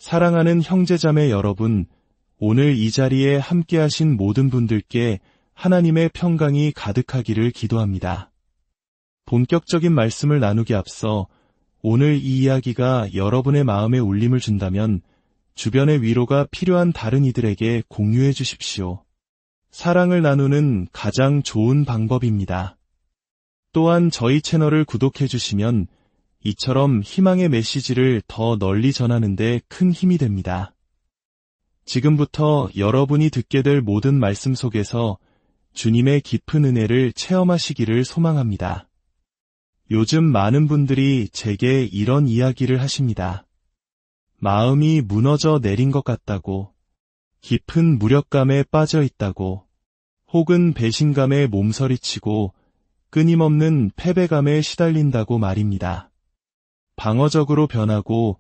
사랑하는 형제자매 여러분, 오늘 이 자리에 함께하신 모든 분들께 하나님의 평강이 가득하기를 기도합니다. 본격적인 말씀을 나누기 앞서 오늘 이 이야기가 여러분의 마음에 울림을 준다면 주변의 위로가 필요한 다른 이들에게 공유해 주십시오. 사랑을 나누는 가장 좋은 방법입니다. 또한 저희 채널을 구독해 주시면 이처럼 희망의 메시지를 더 널리 전하는 데 큰 힘이 됩니다. 지금부터 여러분이 듣게 될 모든 말씀 속에서 주님의 깊은 은혜를 체험하시기를 소망합니다. 요즘 많은 분들이 제게 이런 이야기를 하십니다. 마음이 무너져 내린 것 같다고, 깊은 무력감에 빠져 있다고, 혹은 배신감에 몸서리치고 끊임없는 패배감에 시달린다고 말입니다. 방어적으로 변하고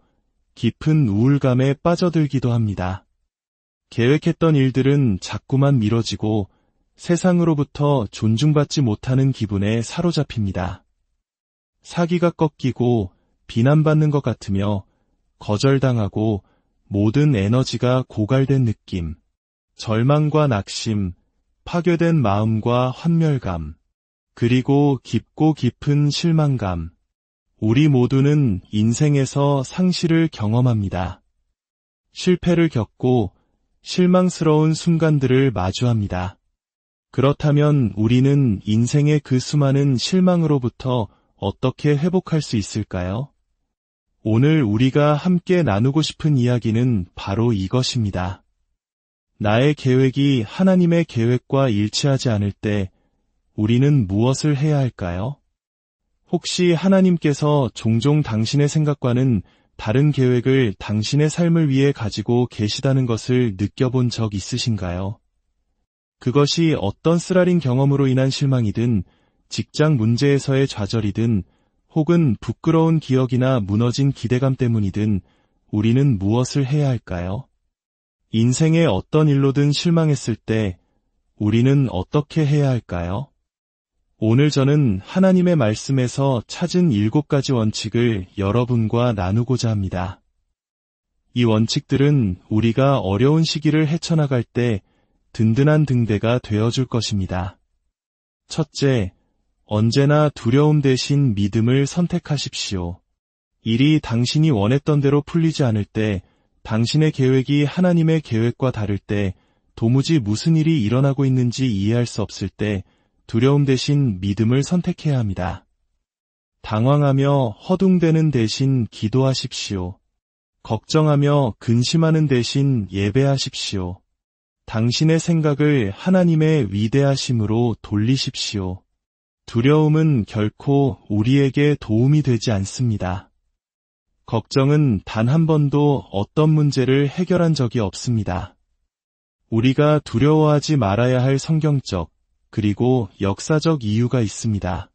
깊은 우울감에 빠져들기도 합니다. 계획했던 일들은 자꾸만 미뤄지고 세상으로부터 존중받지 못하는 기분에 사로잡힙니다. 사기가 꺾이고 비난받는 것 같으며 거절당하고 모든 에너지가 고갈된 느낌, 절망과 낙심, 파괴된 마음과 환멸감, 그리고 깊고 깊은 실망감, 우리 모두는 인생에서 상실을 경험합니다. 실패를 겪고 실망스러운 순간들을 마주합니다. 그렇다면 우리는 인생의 그 수많은 실망으로부터 어떻게 회복할 수 있을까요? 오늘 우리가 함께 나누고 싶은 이야기는 바로 이것입니다. 나의 계획이 하나님의 계획과 일치하지 않을 때 우리는 무엇을 해야 할까요? 혹시 하나님께서 종종 당신의 생각과는 다른 계획을 당신의 삶을 위해 가지고 계시다는 것을 느껴본 적 있으신가요? 그것이 어떤 쓰라린 경험으로 인한 실망이든, 직장 문제에서의 좌절이든, 혹은 부끄러운 기억이나 무너진 기대감 때문이든 우리는 무엇을 해야 할까요? 인생의 어떤 일로든 실망했을 때 우리는 어떻게 해야 할까요? 오늘 저는 하나님의 말씀에서 찾은 7가지 원칙을 여러분과 나누고자 합니다. 이 원칙들은 우리가 어려운 시기를 헤쳐나갈 때 든든한 등대가 되어줄 것입니다. 첫째, 언제나 두려움 대신 믿음을 선택하십시오. 일이 당신이 원했던 대로 풀리지 않을 때, 당신의 계획이 하나님의 계획과 다를 때, 도무지 무슨 일이 일어나고 있는지 이해할 수 없을 때, 두려움 대신 믿음을 선택해야 합니다. 당황하며 허둥대는 대신 기도하십시오. 걱정하며 근심하는 대신 예배하십시오. 당신의 생각을 하나님의 위대하심으로 돌리십시오. 두려움은 결코 우리에게 도움이 되지 않습니다. 걱정은 단 한 번도 어떤 문제를 해결한 적이 없습니다. 우리가 두려워하지 말아야 할 성경적, 그리고 역사적 이유가 있습니다.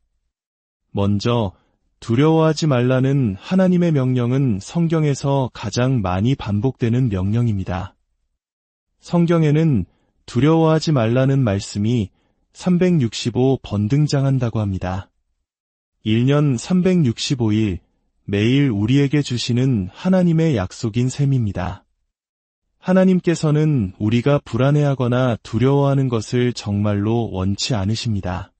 먼저, 두려워하지 말라는 하나님의 명령은 성경에서 가장 많이 반복되는 명령입니다. 성경에는 두려워하지 말라는 말씀이 365번 등장한다고 합니다. 1년 365일 매일 우리에게 주시는 하나님의 약속인 셈입니다. 하나님께서는 우리가 불안해하거나 두려워하는 것을 정말로 원치 않으십니다.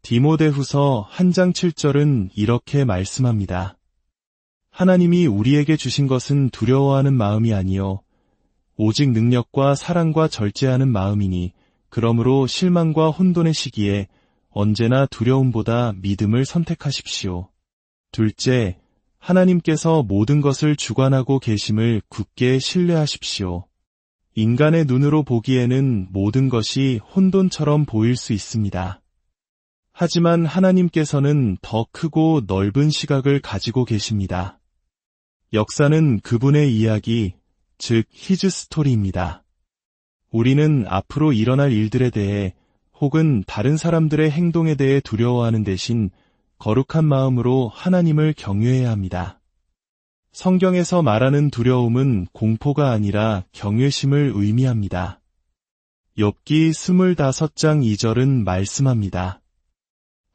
디모데후서 1장 7절은 이렇게 말씀합니다. 하나님이 우리에게 주신 것은 두려워하는 마음이 아니요 오직 능력과 사랑과 절제하는 마음이니 그러므로 실망과 혼돈의 시기에 언제나 두려움보다 믿음을 선택하십시오. 둘째, 하나님께서 모든 것을 주관하고 계심을 굳게 신뢰하십시오. 인간의 눈으로 보기에는 모든 것이 혼돈처럼 보일 수 있습니다. 하지만 하나님께서는 더 크고 넓은 시각을 가지고 계십니다. 역사는 그분의 이야기, 즉 히즈 스토리입니다. 우리는 앞으로 일어날 일들에 대해 혹은 다른 사람들의 행동에 대해 두려워하는 대신 거룩한 마음으로 하나님을 경외해야 합니다. 성경에서 말하는 두려움은 공포가 아니라 경외심을 의미합니다. 욥기 25장 2절은 말씀합니다.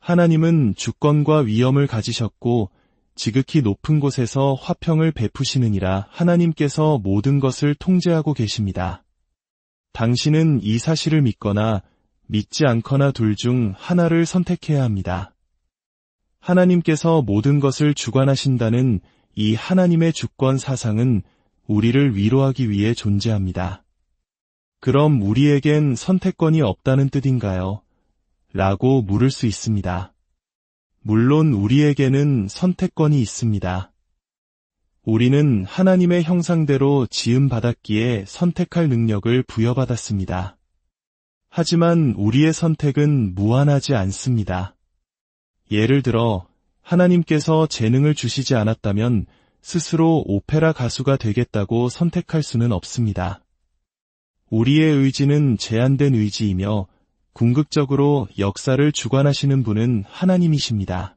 하나님은 주권과 위엄을 가지셨고 지극히 높은 곳에서 화평을 베푸시느니라. 하나님께서 모든 것을 통제하고 계십니다. 당신은 이 사실을 믿거나 믿지 않거나 둘 중 하나를 선택해야 합니다. 하나님께서 모든 것을 주관하신다는 이 하나님의 주권 사상은 우리를 위로하기 위해 존재합니다. 그럼 우리에겐 선택권이 없다는 뜻인가요? 라고 물을 수 있습니다. 물론 우리에게는 선택권이 있습니다. 우리는 하나님의 형상대로 지음받았기에 선택할 능력을 부여받았습니다. 하지만 우리의 선택은 무한하지 않습니다. 예를 들어 하나님께서 재능을 주시지 않았다면 스스로 오페라 가수가 되겠다고 선택할 수는 없습니다. 우리의 의지는 제한된 의지이며 궁극적으로 역사를 주관하시는 분은 하나님이십니다.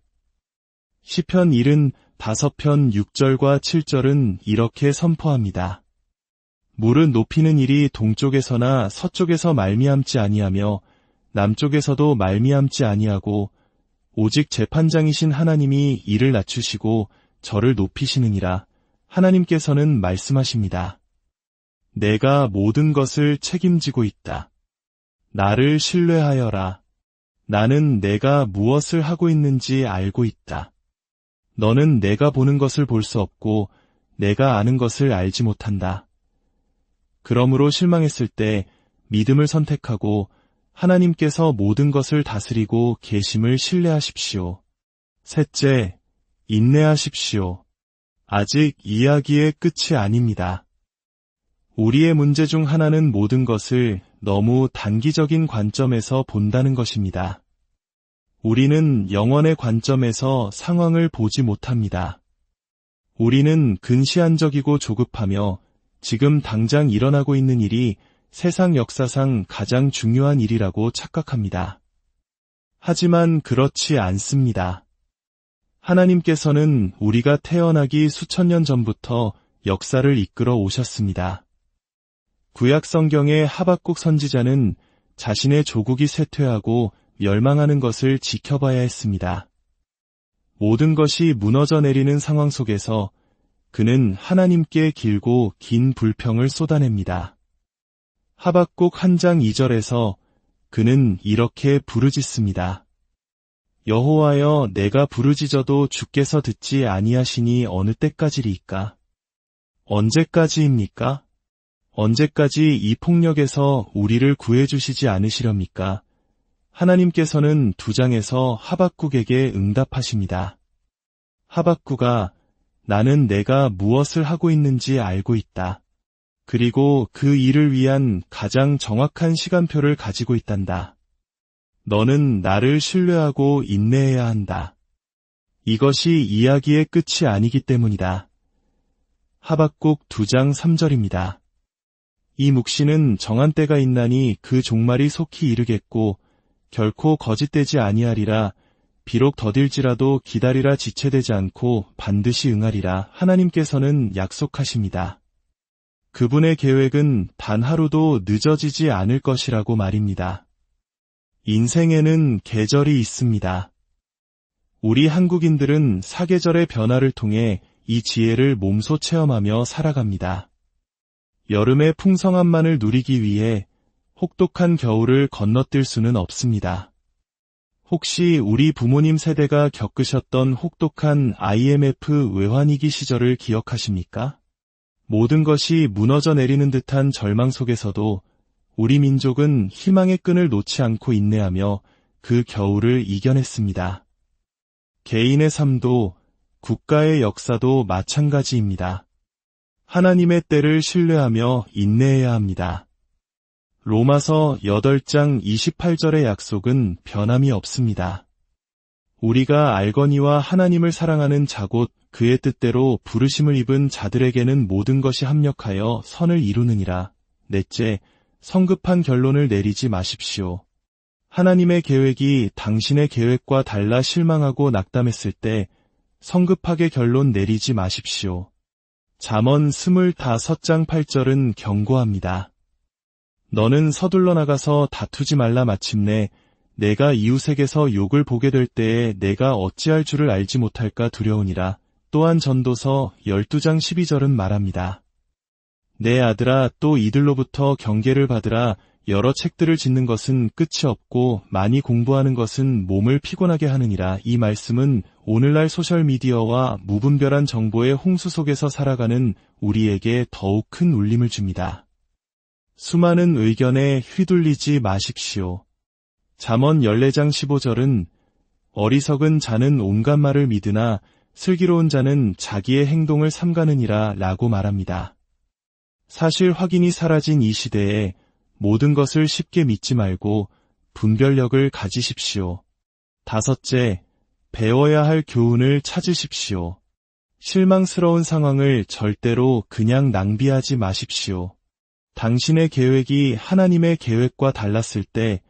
시편 75편 6절과 7절은 이렇게 선포합니다. 물은 높이는 일이 동쪽에서나 서쪽에서 말미암지 아니하며 남쪽에서도 말미암지 아니하고 오직 재판장이신 하나님이 이를 낮추시고 저를 높이시느니라. 하나님께서는 말씀하십니다. 내가 모든 것을 책임지고 있다. 나를 신뢰하여라. 나는 내가 무엇을 하고 있는지 알고 있다. 너는 내가 보는 것을 볼 수 없고 내가 아는 것을 알지 못한다. 그러므로 실망했을 때 믿음을 선택하고 하나님께서 모든 것을 다스리고 계심을 신뢰하십시오. 셋째, 인내하십시오. 아직 이야기의 끝이 아닙니다. 우리의 문제 중 하나는 모든 것을 너무 단기적인 관점에서 본다는 것입니다. 우리는 영원의 관점에서 상황을 보지 못합니다. 우리는 근시안적이고 조급하며 지금 당장 일어나고 있는 일이 세상 역사상 가장 중요한 일이라고 착각합니다. 하지만 그렇지 않습니다. 하나님께서는 우리가 태어나기 수천 년 전부터 역사를 이끌어 오셨습니다. 구약 성경의 하박국 선지자는 자신의 조국이 쇠퇴하고 멸망하는 것을 지켜봐야 했습니다. 모든 것이 무너져 내리는 상황 속에서 그는 하나님께 길고 긴 불평을 쏟아냅니다. 하박국 1장 2절에서 그는 이렇게 부르짖습니다. 여호와여, 내가 부르짖어도 주께서 듣지 아니하시니 어느 때까지리이까? 언제까지입니까? 언제까지 이 폭력에서 우리를 구해주시지 않으시렵니까? 하나님께서는 2장에서 하박국에게 응답하십니다. 하박국아, 나는 내가 무엇을 하고 있는지 알고 있다. 그리고 그 일을 위한 가장 정확한 시간표를 가지고 있단다. 너는 나를 신뢰하고 인내해야 한다. 이것이 이야기의 끝이 아니기 때문이다. 하박국 2장 3절입니다. 이 묵시는 정한 때가 있나니 그 종말이 속히 이르겠고 결코 거짓되지 아니하리라. 비록 더딜지라도 기다리라. 지체되지 않고 반드시 응하리라. 하나님께서는 약속하십니다. 그분의 계획은 단 하루도 늦어지지 않을 것이라고 말입니다. 인생에는 계절이 있습니다. 우리 한국인들은 사계절의 변화를 통해 이 지혜를 몸소 체험하며 살아갑니다. 여름의 풍성함만을 누리기 위해 혹독한 겨울을 건너뛸 수는 없습니다. 혹시 우리 부모님 세대가 겪으셨던 혹독한 IMF 외환위기 시절을 기억하십니까? 모든 것이 무너져 내리는 듯한 절망 속에서도 우리 민족은 희망의 끈을 놓지 않고 인내하며 그 겨울을 이겨냈습니다. 개인의 삶도 국가의 역사도 마찬가지입니다. 하나님의 때를 신뢰하며 인내해야 합니다. 로마서 8장 28절의 약속은 변함이 없습니다. 우리가 알거니와 하나님을 사랑하는 자 곧 그의 뜻대로 부르심을 입은 자들에게는 모든 것이 합력하여 선을 이루느니라. 넷째, 성급한 결론을 내리지 마십시오. 하나님의 계획이 당신의 계획과 달라 실망하고 낙담했을 때 성급하게 결론 내리지 마십시오. 잠언 25장 8절은 경고합니다. 너는 서둘러 나가서 다투지 말라. 마침내 내가 이웃에게서 욕을 보게 될 때에 내가 어찌할 줄을 알지 못할까 두려우니라. 또한 전도서 12장 12절은 말합니다. 내 아들아, 또 이들로부터 경계를 받으라. 여러 책들을 짓는 것은 끝이 없고 많이 공부하는 것은 몸을 피곤하게 하느니라. 이 말씀은 오늘날 소셜미디어와 무분별한 정보의 홍수 속에서 살아가는 우리에게 더욱 큰 울림을 줍니다. 수많은 의견에 휘둘리지 마십시오. 잠언 14장 15절은 어리석은 자는 온갖 말을 믿으나 슬기로운 자는 자기의 행동을 삼가느니라 라고 말합니다. 사실 확인이 사라진 이 시대에 모든 것을 쉽게 믿지 말고 분별력을 가지십시오. 5째, 배워야 할 교훈을 찾으십시오. 실망스러운 상황을 절대로 그냥 낭비하지 마십시오. 당신의 계획이 하나님의 계획과 달랐을 때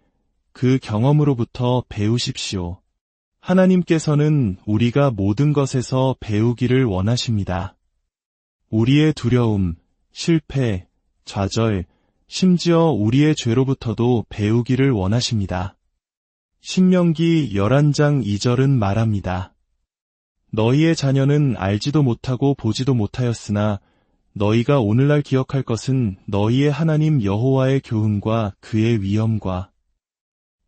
그 경험으로부터 배우십시오. 하나님께서는 우리가 모든 것에서 배우기를 원하십니다. 우리의 두려움, 실패, 좌절, 심지어 우리의 죄로부터도 배우기를 원하십니다. 신명기 11장 2절은 말합니다. 너희의 자녀는 알지도 못하고 보지도 못하였으나 너희가 오늘날 기억할 것은 너희의 하나님 여호와의 교훈과 그의 위엄과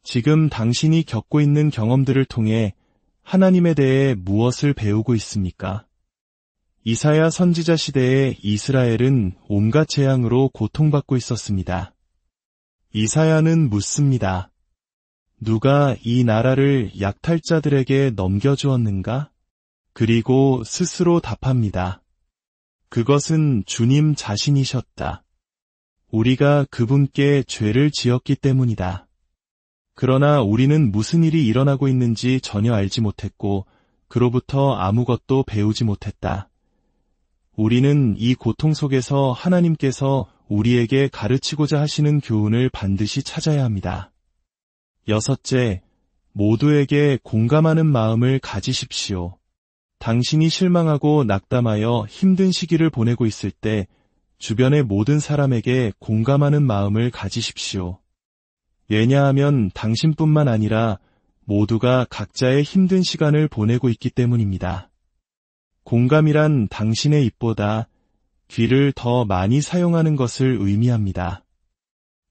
지금 당신이 겪고 있는 경험들을 통해 하나님에 대해 무엇을 배우고 있습니까? 이사야 선지자 시대에 이스라엘은 온갖 재앙으로 고통받고 있었습니다. 이사야는 묻습니다. 누가 이 나라를 약탈자들에게 넘겨주었는가? 그리고 스스로 답합니다. 그것은 주님 자신이셨다. 우리가 그분께 죄를 지었기 때문이다. 그러나 우리는 무슨 일이 일어나고 있는지 전혀 알지 못했고 그로부터 아무것도 배우지 못했다. 우리는 이 고통 속에서 하나님께서 우리에게 가르치고자 하시는 교훈을 반드시 찾아야 합니다. 6째, 모두에게 공감하는 마음을 가지십시오. 당신이 실망하고 낙담하여 힘든 시기를 보내고 있을 때 주변의 모든 사람에게 공감하는 마음을 가지십시오. 왜냐하면 당신뿐만 아니라 모두가 각자의 힘든 시간을 보내고 있기 때문입니다. 공감이란 당신의 입보다 귀를 더 많이 사용하는 것을 의미합니다.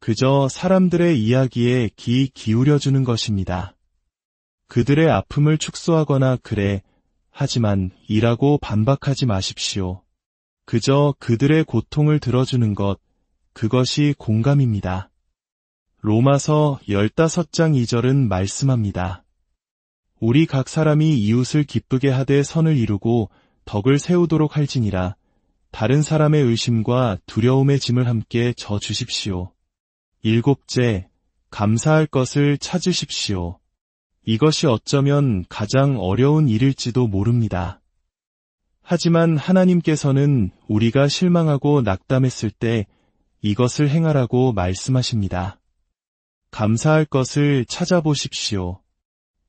그저 사람들의 이야기에 귀 기울여주는 것입니다. 그들의 아픔을 축소하거나 그래, 하지만 이라고 반박하지 마십시오. 그저 그들의 고통을 들어주는 것, 그것이 공감입니다. 로마서 15장 2절은 말씀합니다. 우리 각 사람이 이웃을 기쁘게 하되 선을 이루고 덕을 세우도록 할지니라. 다른 사람의 의심과 두려움의 짐을 함께 져 주십시오. 7째, 감사할 것을 찾으십시오. 이것이 어쩌면 가장 어려운 일일지도 모릅니다. 하지만 하나님께서는 우리가 실망하고 낙담했을 때 이것을 행하라고 말씀하십니다. 감사할 것을 찾아보십시오.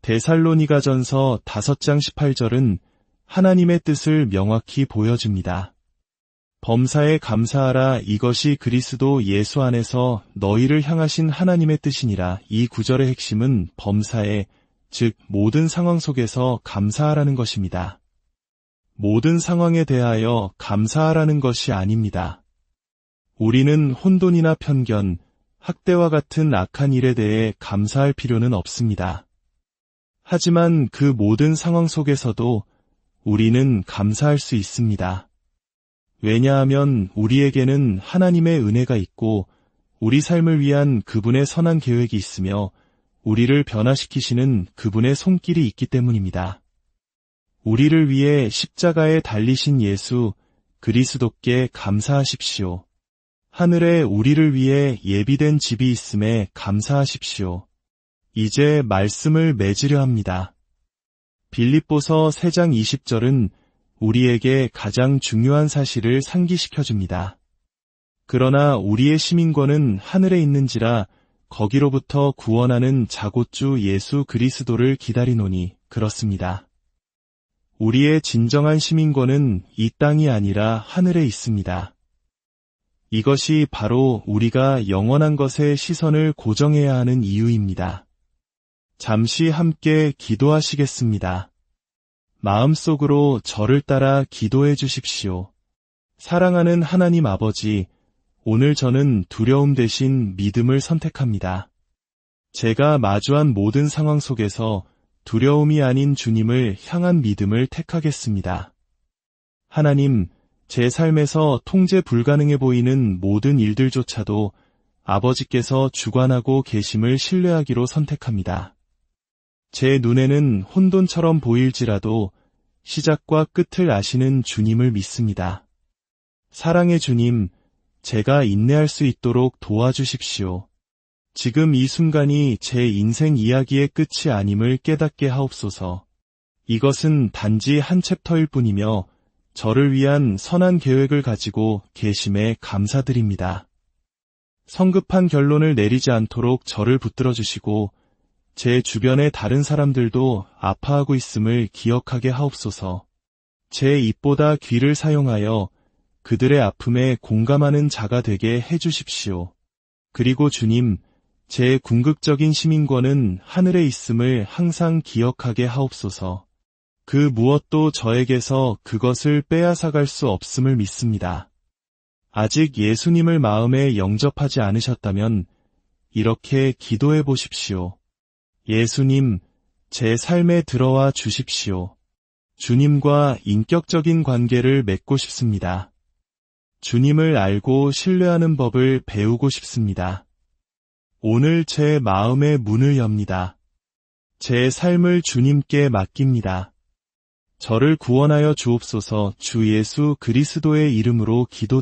데살로니가전서 5장 18절은 하나님의 뜻을 명확히 보여줍니다. 범사에 감사하라. 이것이 그리스도 예수 안에서 너희를 향하신 하나님의 뜻이니라. 이 구절의 핵심은 범사에, 즉 모든 상황 속에서 감사하라는 것입니다. 모든 상황에 대하여 감사하라는 것이 아닙니다. 우리는 혼돈이나 편견, 학대와 같은 악한 일에 대해 감사할 필요는 없습니다. 하지만 그 모든 상황 속에서도 우리는 감사할 수 있습니다. 왜냐하면 우리에게는 하나님의 은혜가 있고 우리 삶을 위한 그분의 선한 계획이 있으며 우리를 변화시키시는 그분의 손길이 있기 때문입니다. 우리를 위해 십자가에 달리신 예수 그리스도께 감사하십시오. 하늘에 우리를 위해 예비된 집이 있음에 감사하십시오. 이제 말씀을 맺으려 합니다. 빌립보서 3장 20절은 우리에게 가장 중요한 사실을 상기시켜줍니다. 그러나 우리의 시민권은 하늘에 있는지라 거기로부터 구원하는 자곶주 예수 그리스도를 기다리노니 그렇습니다. 우리의 진정한 시민권은 이 땅이 아니라 하늘에 있습니다. 이것이 바로 우리가 영원한 것에 시선을 고정해야 하는 이유입니다. 잠시 함께 기도하시겠습니다. 마음속으로 저를 따라 기도해 주십시오. 사랑하는 하나님 아버지, 오늘 저는 두려움 대신 믿음을 선택합니다. 제가 마주한 모든 상황 속에서 두려움이 아닌 주님을 향한 믿음을 택하겠습니다. 하나님, 제 삶에서 통제 불가능해 보이는 모든 일들조차도 아버지께서 주관하고 계심을 신뢰하기로 선택합니다. 제 눈에는 혼돈처럼 보일지라도 시작과 끝을 아시는 주님을 믿습니다. 사랑의 주님, 제가 인내할 수 있도록 도와주십시오. 지금 이 순간이 제 인생 이야기의 끝이 아님을 깨닫게 하옵소서. 이것은 단지 한 챕터일 뿐이며 저를 위한 선한 계획을 가지고 계심에 감사드립니다. 성급한 결론을 내리지 않도록 저를 붙들어 주시고 제 주변의 다른 사람들도 아파하고 있음을 기억하게 하옵소서. 제 입보다 귀를 사용하여 그들의 아픔에 공감하는 자가 되게 해주십시오. 그리고 주님, 제 궁극적인 시민권은 하늘에 있음을 항상 기억하게 하옵소서. 그 무엇도 저에게서 그것을 빼앗아갈 수 없음을 믿습니다. 아직 예수님을 마음에 영접하지 않으셨다면 이렇게 기도해 보십시오. 예수님, 제 삶에 들어와 주십시오. 주님과 인격적인 관계를 맺고 싶습니다. 주님을 알고 신뢰하는 법을 배우고 싶습니다. 오늘 제 마음의 문을 엽니다. 제 삶을 주님께 맡깁니다. 저를 구원하여 주옵소서. 주 예수 그리스도의 이름으로 기도